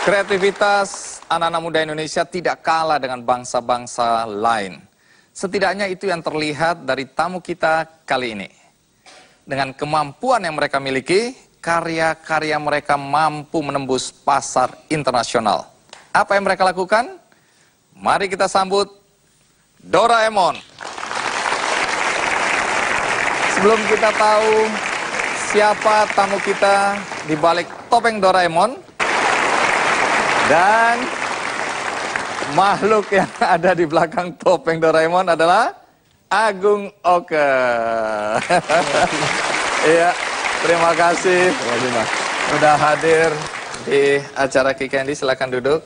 Kreativitas anak-anak muda Indonesia tidak kalah dengan bangsa-bangsa lain. Setidaknya itu yang terlihat dari tamu kita kali ini. Dengan kemampuan yang mereka miliki, karya-karya mereka mampu menembus pasar internasional. Apa yang mereka lakukan? Mari kita sambut Doraemon. Sebelum kita tahu siapa tamu kita di balik topeng Doraemon, dan makhluk yang ada di belakang topeng Doraemon adalah Agung Oke. Iya, terima kasih sudah hadir di acara Ki Candy. Silakan duduk.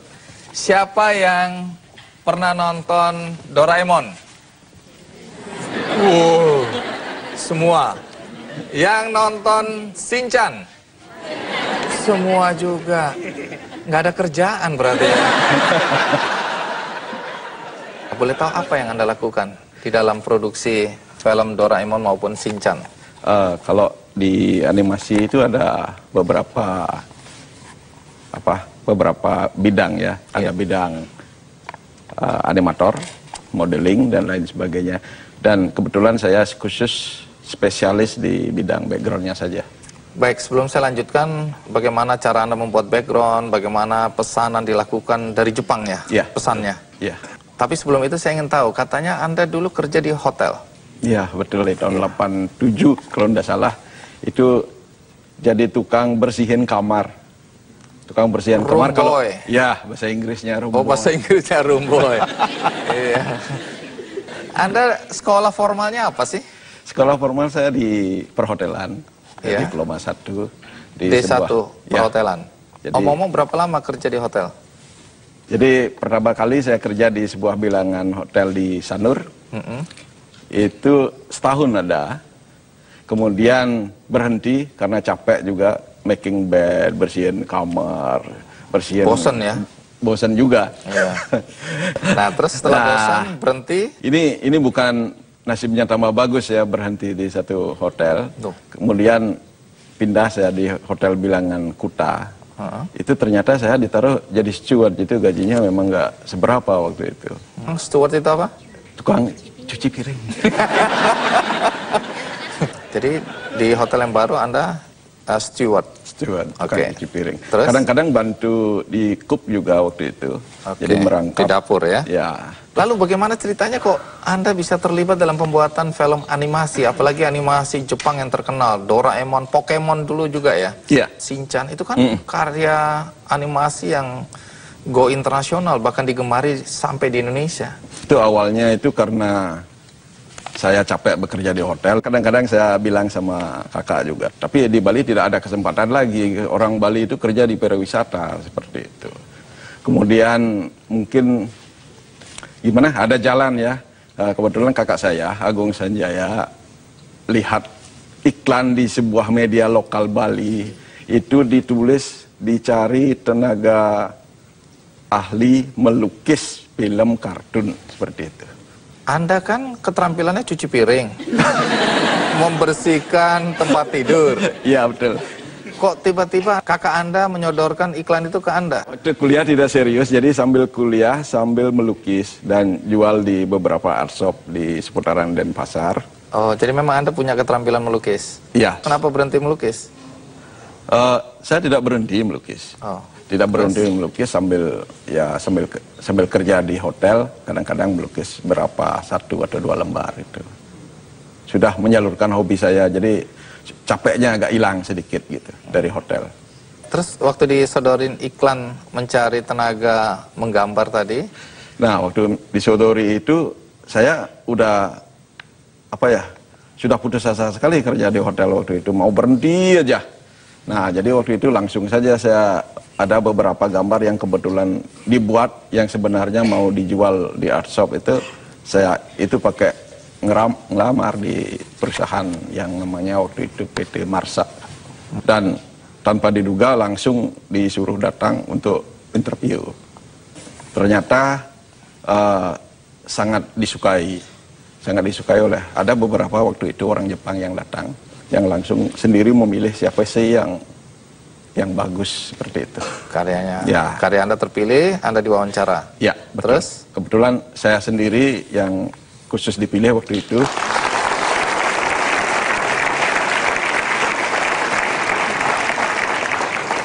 Siapa yang pernah nonton Doraemon? Semua. Yang nonton Shinchan? Semua juga. Nggak ada kerjaan berarti ya. Boleh tahu apa yang Anda lakukan di dalam produksi film Doraemon maupun Shinchan? Kalau di animasi itu ada beberapa bidang ya. Ada bidang animator, modeling dan lain sebagainya. Dan kebetulan saya khusus spesialis di bidang backgroundnya saja. Baik, sebelum saya lanjutkan, bagaimana cara Anda membuat background, bagaimana pesanan dilakukan dari Jepang ya, pesannya? Iya. Tapi sebelum itu saya ingin tahu, katanya Anda dulu kerja di hotel? Iya, betul. Di tahun 87, kalau tidak salah, itu jadi tukang bersihin kamar. Tukang bersihin kamar. Kalau ya, bahasa Inggrisnya room boy. Oh, bahasa Inggrisnya room boy. Iya. Anda sekolah formalnya apa sih? Sekolah formal saya di perhotelan. Diploma 1 di D1 perhotelan. Omong-omong berapa lama kerja di hotel? Jadi pertama kali saya kerja di sebuah bilangan hotel di Sanur. Itu setahun ada. Kemudian berhenti karena capek juga, making bed, bersihin kamar, bersihin. Bosen ya? Bosen juga. Iya. Nah, terus setelah bosan berhenti? Ini bukan nasibnya tambah bagus ya, berhenti di satu hotel. Kemudian pindah saya di hotel bilangan Kuta. Itu ternyata saya ditaruh jadi steward. Itu gajinya memang nggak seberapa waktu itu. Steward itu apa? Tukang cuci piring. Jadi di hotel yang baru Anda steward? Steward, tukang cuci piring. Terus? Kadang-kadang bantu di kup juga waktu itu. Jadi merangkap. Di dapur ya? Ya. Lalu bagaimana ceritanya kok Anda bisa terlibat dalam pembuatan film animasi, apalagi animasi Jepang yang terkenal, Doraemon, Pokemon dulu juga ya? Iya. Shinchan, itu kan karya animasi yang go internasional, bahkan digemari sampai di Indonesia. Itu awalnya itu karena saya capek bekerja di hotel, kadang-kadang saya bilang sama kakak juga, tapi di Bali tidak ada kesempatan lagi, orang Bali itu kerja di pariwisata, seperti itu. Kemudian mungkin gimana, ada jalan ya, kebetulan kakak saya, Agung Sanjaya, lihat iklan di sebuah media lokal Bali, itu ditulis dicari tenaga ahli melukis film kartun, seperti itu. Anda kan keterampilannya cuci piring, membersihkan tempat tidur. Iya, betul. Kok tiba-tiba kakak Anda menyodorkan iklan itu ke Anda? Waktu kuliah tidak serius, jadi sambil kuliah, sambil melukis, dan jual di beberapa art shop di seputaran Denpasar. Oh, jadi memang Anda punya keterampilan melukis? Iya. Kenapa berhenti melukis? Saya tidak berhenti melukis. Tidak berhenti melukis sambil kerja di hotel, kadang-kadang melukis berapa, 1 atau 2 lembar itu. Sudah menyalurkan hobi saya, jadi capeknya agak hilang sedikit gitu dari hotel. Terus waktu disodorin iklan mencari tenaga menggambar tadi? Nah, waktu disodori itu saya udah sudah putus asa sekali kerja di hotel waktu itu, mau berhenti aja. Nah, jadi waktu itu langsung saja saya ada beberapa gambar yang kebetulan dibuat yang sebenarnya mau dijual di art shop itu, saya itu pakai ngelamar di perusahaan yang namanya waktu itu PT Marsa, dan tanpa diduga langsung disuruh datang untuk interview. Ternyata sangat disukai oleh, ada beberapa waktu itu orang Jepang yang datang, yang langsung sendiri memilih siapa sih yang yang bagus seperti itu. Karyanya, Ya. karya Anda terpilih, Anda diwawancara. Ya, betul. Terus? Kebetulan saya sendiri yang khusus dipilih waktu itu.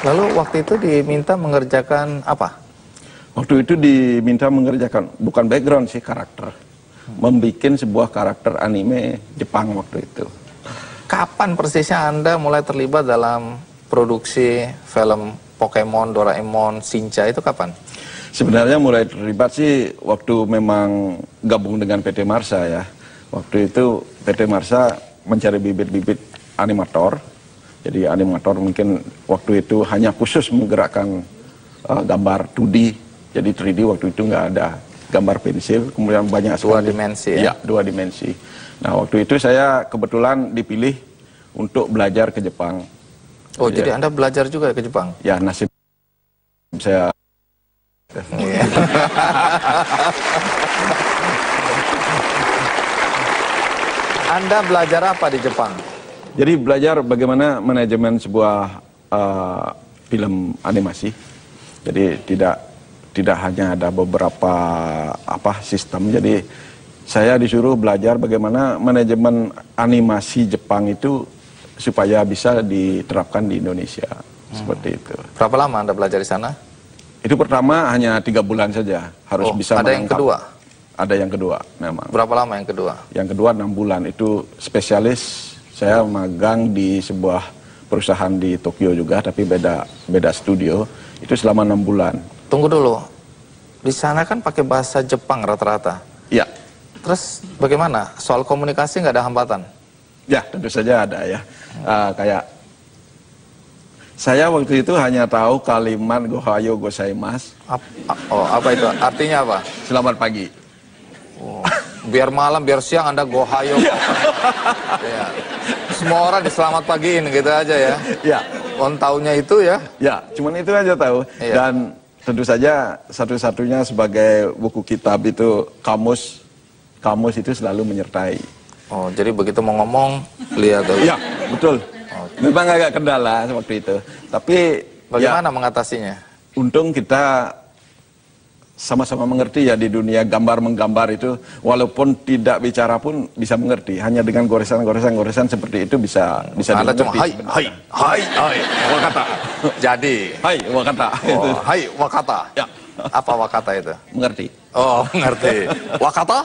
Lalu waktu itu diminta mengerjakan apa? Waktu itu diminta mengerjakan, bukan background sih, karakter. Membikin sebuah karakter anime Jepang waktu itu. Kapan persisnya Anda mulai terlibat dalam produksi film Pokemon, Doraemon, Shincha itu kapan? Sebenarnya mulai terlibat sih waktu memang gabung dengan PT Marsa ya. Waktu itu PT Marsa mencari bibit-bibit animator. Jadi animator mungkin waktu itu hanya khusus menggerakkan gambar 2D. Jadi 3D waktu itu nggak ada gambar pensil. Kemudian banyak Dua sekali. dimensi ya? Ya, 2 dimensi. Nah waktu itu saya kebetulan dipilih untuk belajar ke Jepang. Oh, jadi Anda belajar juga ke Jepang? Ya nasib saya. Iya. Anda belajar apa di Jepang? Jadi belajar bagaimana manajemen sebuah film animasi. Jadi tidak hanya ada beberapa sistem. Jadi saya disuruh belajar bagaimana manajemen animasi Jepang itu supaya bisa diterapkan di Indonesia. Seperti itu. Berapa lama Anda belajar di sana? Itu pertama hanya 3 bulan saja. Harus bisa ada yang kedua? Ada yang kedua memang. Berapa lama yang kedua? Yang kedua 6 bulan. Itu spesialis. Saya magang di sebuah perusahaan di Tokyo juga, tapi beda studio. Itu selama 6 bulan. Tunggu dulu. Di sana kan pakai bahasa Jepang rata-rata. Ya. Terus bagaimana? Soal komunikasi nggak ada hambatan? Ya, tentu saja ada ya. Kayak saya waktu itu hanya tahu kalimat Gohayo Gozaimasu. Apa itu? Artinya apa? Selamat pagi. Oh, biar malam, biar siang Anda Gohayo. Ya. Semua orang diselamat pagiin gitu aja ya. Ya. On taunya itu ya. Ya, cuman itu aja tahu. Iya. Dan tentu saja satu-satunya sebagai buku kitab itu kamus itu selalu menyertai. Oh, jadi begitu mau ngomong lihat tuh. Ya, betul. Memang agak kendala waktu itu. Tapi bagaimana mengatasinya? Untung kita sama-sama mengerti ya di dunia gambar-menggambar itu, walaupun tidak bicara pun bisa mengerti. Hanya dengan goresan seperti itu bisa Anda cuma dimengerti. hai wakata. Jadi Hai wakata. oh, hai wakata. Ya. Apa wakata itu? Mengerti. Oh, mengerti. Wakata?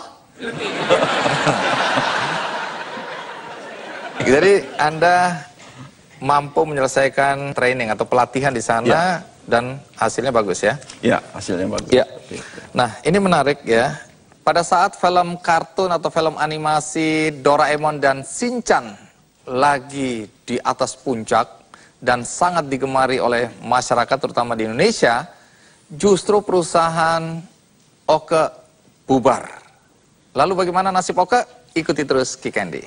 Jadi Anda mampu menyelesaikan training atau pelatihan di sana Ya. dan hasilnya bagus ya? Ya, hasilnya bagus. Ya. Nah, ini menarik ya. Pada saat film kartun atau film animasi Doraemon dan Shinchan lagi di atas puncak dan sangat digemari oleh masyarakat terutama di Indonesia, justru perusahaan Oke bubar. Lalu bagaimana nasib Oke? Ikuti terus Ki Candy.